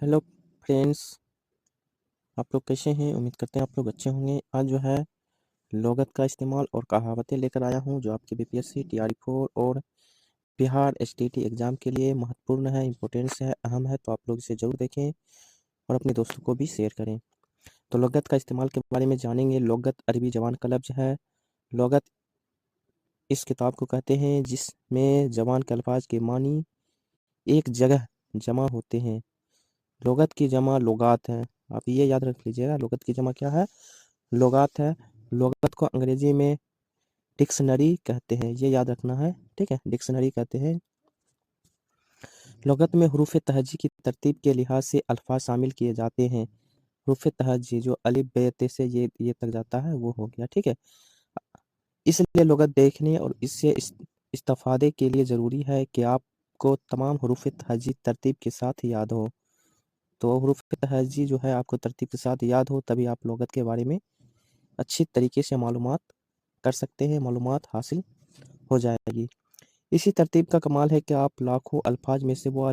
Hello friends, आप लोग कैसे हैं? उम्मीद करते हैं आप लोग अच्छे होंगे। आज जो है लुग़त का इस्तेमाल और कहावतें लेकर आया हूँ जो आपके बीपीएससी, टीआरई-4 और बिहार एसटीईटी एग्ज़ाम के लिए महत्वपूर्ण है, इम्पोर्टेंस है, अहम है। तो आप लोग इसे ज़रूर देखें और अपने दोस्तों को भी शेयर करें। तो लुग़त का इस्तेमाल के बारे में जानेंगे। लुग़त अरबी ज़बान का लफ्ज़ है। लुग़त इस किताब को कहते हैं जिसमें ज़बान के अल्फाज के मानी एक जगह जमा होते हैं। लुग़त की जमा लुग़ात है। आप ये याद रख लीजिएगा, लुग़त की जमा क्या है? लुग़ात है। लुग़त को अंग्रेजी में डिक्शनरी कहते हैं, ये याद रखना है, ठीक है? डिक्शनरी कहते हैं। लुग़त में हुरूफ़ तहज्जी की तरतीब के लिहाज से अल्फाज शामिल किए जाते हैं। हुरूफ़ तहज्जी जो अलिफ बे ते से ये तक जाता है वो हो गया, ठीक है? इसलिए लुग़त देखने और इससे इस्तिफ़ादे के लिए ज़रूरी है कि आपको तमाम हुरूफ़ तहज्जी तरतीब के साथ याद हो। तो हुरूफ़ तहज्जी जो है आपको तरतीब के साथ याद हो, तभी आप लुग़त के बारे में अच्छी तरीके से मालूमात कर सकते हैं, मालूमात हासिल हो जाएगी। इसी तरतीब का कमाल है कि आप लाखों अल्फाज में से वो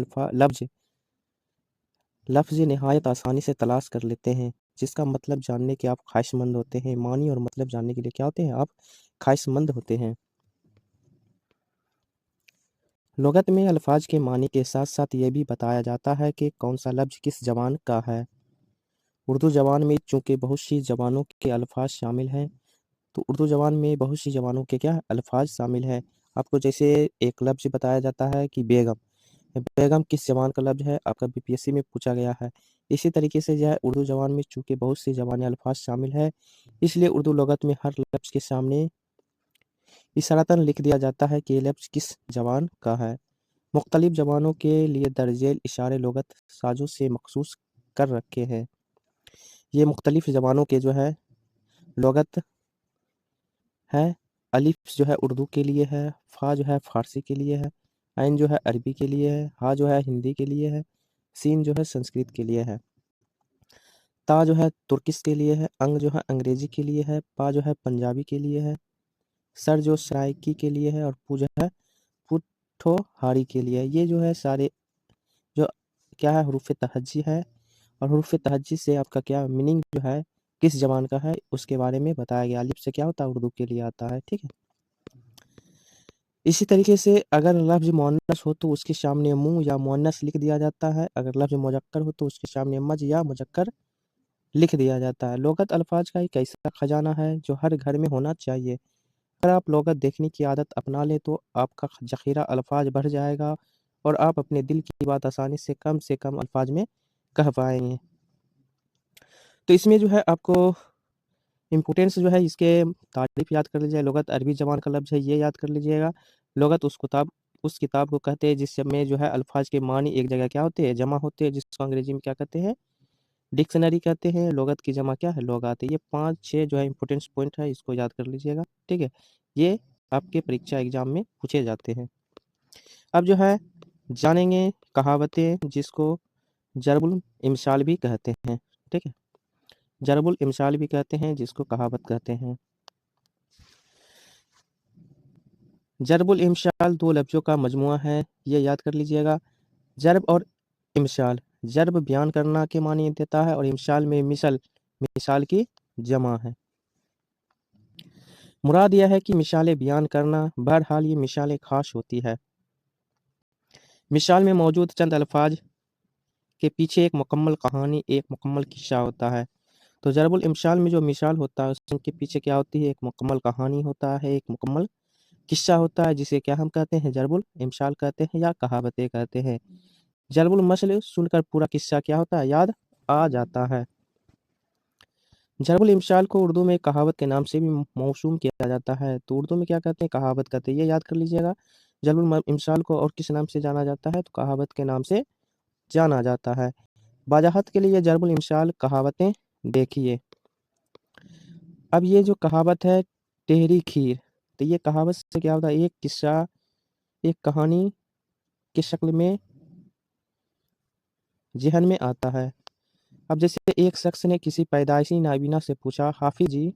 लफ्ज़ निहायत आसानी से तलाश कर लेते हैं, जिसका मतलब जानने के आप ख्वाहिशमंद होते हैं। मानी और मतलब जानने के लिए क्या होते हैं? आप ख्वाहिशमंद होते हैं। लुग़त में अल्फाज के मानी के साथ-साथ ये भी बताया जाता है कि कौन-सा लफ्ज़ किस ज़बान का है। उर्दू ज़बान में चूँकि बहुत सी ज़बानों के अल्फाज शामिल हैं, तो उर्दू ज़बान में बहुत सी ज़बानों के क्या अल्फाज शामिल हैं। आपको जैसे एक लफ्ज़ बताया जाता है कि बेगम। बेगम किस ज़बान का लफ्ज़ है? आपका बीपीएससी में पूछा गया है। इसी तरीके से जो है उर्दू ज़बान में चूँकि बहुत सी ज़बानी अल्फाज शामिल है, इसलिए उर्दू लुग़त में हर लफ्ज़ के सामने इशारतन लिख दिया जाता है कि ये लफ्ज़ किस ज़बान का है। मुख्तलिफ़ ज़बानों के लिए दर्जेल इशारे लुग़त साज़ों से मखसूस कर रखे हैं। ये मुख्तलिफ़ ज़बानों के जो है लुग़त है। अलिफ़ जो है उर्दू के लिए है, फ़ा जो है फ़ारसी के लिए है, ऐन जो है अरबी के लिए है, हा जो है हिंदी के लिए है, सीन जो है संस्कृत के लिए है, ता जो है तुर्किश के लिए है, अंग जो है अंग्रेज़ी के लिए है, पा जो है पंजाबी के लिए है, सर जो सराइकी के लिए है और पू जो है पुठोहारी के लिए है। ये जो है सारे जो क्या है हुरूफ़ तहज्जी है और हुरूफ़ तहज्जी से आपका क्या मीनिंग जो है किस ज़बान का है उसके बारे में बताया गया। अलिफ़ से क्या होता है? उर्दू के लिए आता है, ठीक है? इसी तरीके से अगर लफ्ज़ मुअन्नस हो तो उसके सामने मुँ या मुअन्नस लिख दिया जाता है। अगर लफ्ज़ मुज़क्कर हो तो उसके सामने मज या मुज़क्कर लिख दिया जाता है। लुग़त अल्फाज का एक ऐसा खजाना है जो हर घर में होना चाहिए। अगर आप लुग़त देखने की आदत अपना लें तो आपका ज़ख़ीरा अल्फाज बढ़ जाएगा और आप अपने दिल की बात आसानी से कम अल्फाज में कह पाएँगे। तो इसमें जो है आपको इम्पोर्टेंस जो है इसके तारीफ़ याद कर लीजिए। लुग़त अरबी ज़बान का लफ्ज़ है, ये याद कर लीजिएगा। लुग़त उस किताब को कहते हैं जिसमें जो है अल्फाज के मानी एक जगह क्या होते हैं? जमा होते हैं, जिसको अंग्रेज़ी में क्या कहते हैं? डिक्शनरी कहते हैं। लुग़त की जमा क्या है? लुग़ात है। ये 5-6 जो है इम्पोर्टेंस पॉइंट है, इसको याद कर लीजिएगा, ठीक है? ये आपके परीक्षा एग्ज़ाम में पूछे जाते हैं। अब जो है जानेंगे कहावतें जिसको ज़रबुल इमसाल भी कहते हैं, ठीक है? ज़रबुल इमसाल भी कहते हैं जिसको कहावत कहते हैं। ज़रबुल इमसाल 2 लफ्ज़ों का मजमूआ है, ये याद कर लीजिएगा। ज़रब और इमसाल। ज़रब बयान करना के मानी देता है और इमसाल में मिसाल की जमा है। मुराद यह है कि मिसालें बयान करना, बहरहाल ये मिसालें ख़ास होती है। मिसाल में मौजूद चंद अल्फाज के पीछे एक मुकम्मल कहानी, एक मुकम्मल किस्सा होता है। तो ज़रबुल इमसाल में जो मिसाल होता है उसके पीछे क्या होती है? एक मुकम्मल कहानी होता है, एक मुकम्मल किस्सा होता है जिसे क्या हम कहते हैं? ज़रबुल इमसाल कहते हैं या कहावतें कहते हैं। ज़रबुल मसल सुनकर पूरा किस्सा क्या होता है? याद आ जाता है। ज़रबुल इमसाल को उर्दू में कहावत के नाम से भी मौसूम किया जाता है। तो उर्दू में क्या कहते हैं? कहावत कहते हैं, ये याद कर लीजिएगा। ज़रबुल इमसाल को और किस नाम से जाना जाता है? तो कहावत के नाम से जाना जाता है। वजाहत के लिए ज़रबुल इमसाल कहावतें देखिए। अब ये जो कहावत है टेहरी खीर, तो ये कहावत से क्या होता है? एक किस्सा, एक कहानी की शक्ल में ज़हन में आता है। अब जैसे एक शख्स ने किसी पैदाइशी नाबीना से पूछा, हाफ़िज़ जी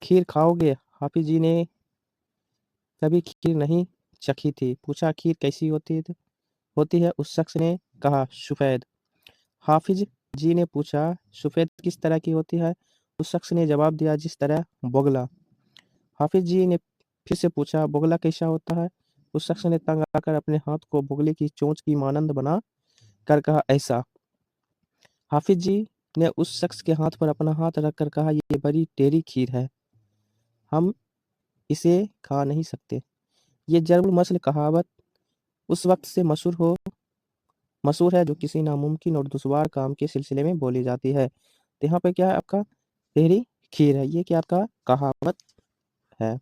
खीर खाओगे? हाफ़िज़ जी ने कभी खीर नहीं चखी थी। पूछा खीर कैसी होती है? होती है? उस शख्स ने कहा सफ़ेद। हाफिज जी ने पूछा सफ़ेद किस तरह की होती है? उस शख्स ने जवाब दिया जिस तरह बोगला। हाफिज जी ने फिर से पूछा बोगला कैसा होता है? उस शख्स ने तंग आकर अपने हाथ को बोगले की चोंच की मानंद बना कर कहा ऐसा। हाफिज जी ने उस शख्स के हाथ पर अपना हाथ रखकर कहा ये बड़ी टेढ़ी खीर है, हम इसे खा नहीं सकते। ये ज़रबुल मसल कहावत उस वक्त से मशहूर है जो किसी नामुमकिन और दुश्वार काम के सिलसिले में बोली जाती है। तो यहाँ पे क्या है आपका टेढ़ी खीर है, ये क्या आपका कहावत है।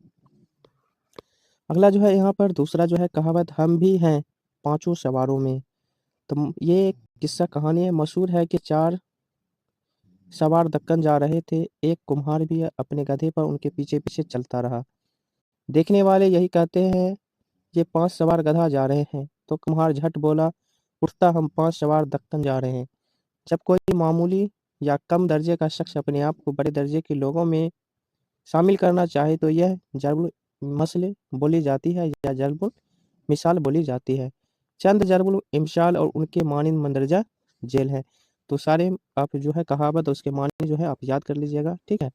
अगला जो है यहाँ पर दूसरा जो है कहावत हम भी हैं पांचों सवारों में। तो ये एक किस्सा कहानी है, मशहूर है कि 4 सवार दक्कन जा रहे थे। एक कुम्हार भी अपने गधे पर उनके पीछे-पीछे चलता रहा। देखने वाले यही कहते हैं ये 5 सवार गधा जा रहे हैं। तो कुम्हार झट बोला उठता हम 5 सवार दक्कन जा रहे हैं। जब कोई मामूली या कम दर्जे का शख्स अपने आप को बड़े दर्जे के लोगों में शामिल करना चाहे तो यह ज़रबुल मसल बोली जाती है या ज़रबुल मिसाल बोली जाती है। चंद ज़रबुल इमसाल और उनके मानिंद मंदरजा झेल हैं। तो सारे आप जो है कहावत उसके मानी जो है आप याद कर लीजिएगा, ठीक है?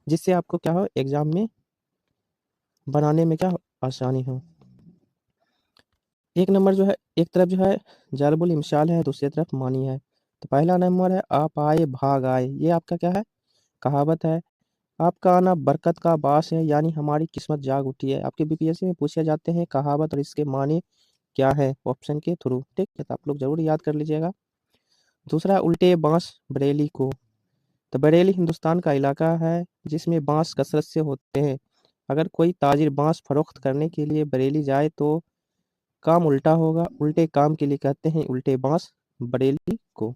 जिससे आपको क्या हो एग्ज़ाम में बनाने में क्या हो आसानी हो। एक नंबर जो है एक तरफ जो है ज़रबुल इमसाल है, दूसरी तरफ मानी है। तो पहला नंबर है आप आए भाग आए, ये आपका क्या है कहावत है। आपका आना बरकत का बास है, यानी हमारी किस्मत जाग उठी है। आपके बीपीएससी में पूछे जाते हैं कहावत और इसके मानी क्या है ऑप्शन के थ्रू, ठीक है? तो आप लोग ज़रूर याद कर लीजिएगा। दूसरा उल्टे बांस बरेली को। तो बरेली हिंदुस्तान का इलाका है जिसमें बांस कसरत से होते हैं। अगर कोई ताजिर बांस फरोख्त करने के लिए बरेली जाए तो काम उल्टा होगा। उल्टे काम के लिए कहते हैं उल्टे बांस बरेली को।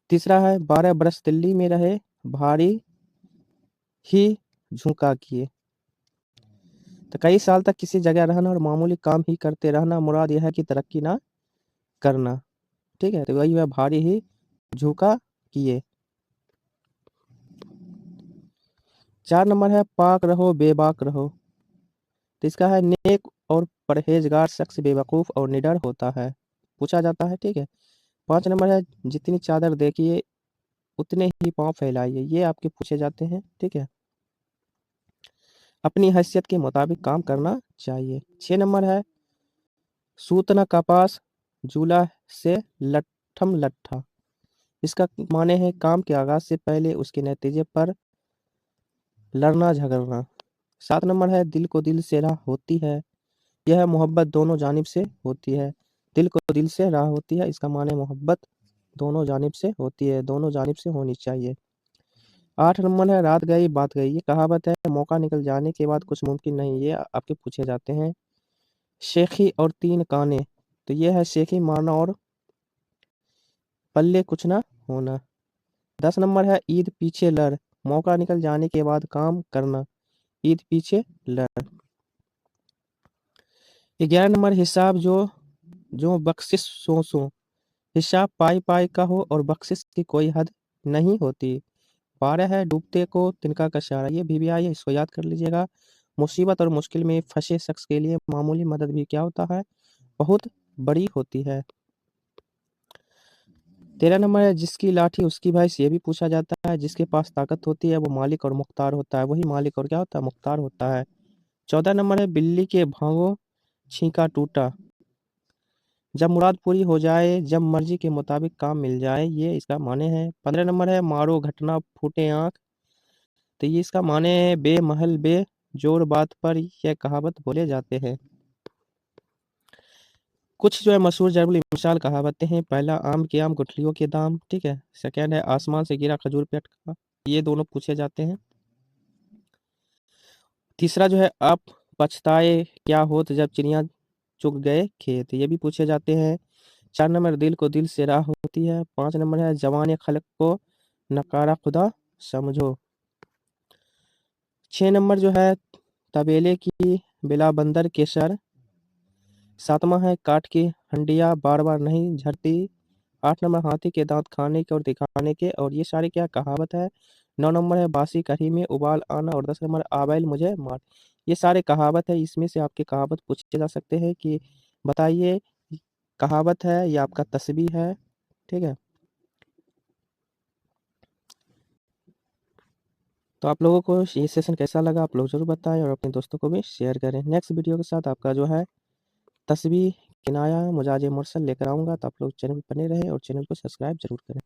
तीसरा है 12 बरस दिल्ली में रहे भारी ही झुका किए। तो कई साल तक किसी जगह रहना और मामूली काम ही करते रहना, मुराद यह है कि तरक्की ना करना, ठीक है? तो वही है भारी ही झुका किए। 4 नंबर है पाक रहो बेबाक रहो। तो इसका है नेक और परहेजगार शख्स बेवकूफ़ और निडर होता है, पूछा जाता है, ठीक है? 5 नंबर है जितनी चादर देखिए उतने ही पाँव फैलाइए, ये आपके पूछे जाते हैं, ठीक है? अपनी हैसियत के मुताबिक काम करना चाहिए। 6 नंबर है सूतना कपास झूला से लट्ठम लट्ठा। इसका माने है काम के आगाज़ से पहले उसके नतीजे पर लड़ना झगड़ना। 7 नंबर है दिल को दिल से राह होती है, यह मोहब्बत दोनों जानिब से होती है। दिल को दिल से राह होती है, इसका माने मोहब्बत दोनों जानिब से होती है, दोनों जानिब से होनी चाहिए। 8 नंबर है रात गई बात गई। ये कहावत है मौका निकल जाने के बाद कुछ मुमकिन नहीं, ये आपके पूछे जाते हैं। शेखी और 3 काने। तो ये है शेखी मारना और पल्ले कुछ ना होना। 10 नंबर है ईद पीछे लड़, मौका निकल जाने के बाद काम करना, ईद पीछे लड़। 11 नंबर हिसाब जो बख्शिश सो हिसाब पाई पाई का हो और बख्शिश की कोई हद नहीं होती। 12 है डूबते को तिनका का इशारा, ये भी आई है, इसको याद कर लीजिएगा। मुसीबत और मुश्किल में फंसे शख्स के लिए मामूली मदद भी क्या होता है बहुत बड़ी होती है। 13 नंबर है जिसकी लाठी उसकी भैंस, ये भी पूछा जाता है। जिसके पास ताकत होती है वो मालिक और मुख्तार होता है, वही मालिक और क्या होता है मुख्तार होता है। 14 नंबर है बिल्ली के भागो छींका टूटा, जब मुराद पूरी हो जाए जब मर्जी के मुताबिक काम मिल जाए, ये इसका माने है। 15 नंबर है मारो घटना फूटे आँख। तो ये इसका माने है बेमहल बे जोर बात पर यह कहावत बोले जाते हैं। कुछ जो है मशहूर ज़रबुल इमसाल कहावतें हैं। पहला आम के आम गुठलियों के दाम, ठीक है? सेकंड है आसमान से गिरा खजूर पे अटका, ये दोनों पूछे जाते हैं। तीसरा जो है आप पछताए क्या होत जब चिड़िया चुग गए खेत, ये भी पूछे जाते हैं। 4 नंबर दिल को दिल से राह होती है। 5 नंबर है जवान खलक को नकारा खुदा समझो। 6 नंबर जो है तबेले की बिला बंदर के सर। 7वां है काठ की हंडिया बार बार नहीं झड़ती। 8 नंबर हाथी के दांत खाने के और दिखाने के, और ये सारे क्या कहावत है। 9 नंबर है बासी कढ़ी में उबाल आना, और 10 नंबर आबैल मुझे मार। ये सारे कहावत है, इसमें से आपके कहावत पूछे जा सकते हैं कि बताइए کہاوت ہے، یہ آپ کا تسبیح ہے، ٹھیک ہے۔ تو آپ لوگوں کو یہ سیشن کیسا لگا آپ لوگ ضرور بتائیں، اور اپنے دوستوں کو بھی شیئر کریں۔ نیکسٹ ویڈیو کے ساتھ آپ کا جو ہے تسبیح، کنایا، مجاز مرسل لے کر آؤں گا، تو آپ لوگ چینل پر بنے رہیں اور چینل کو سبسکرائب ضرور کریں۔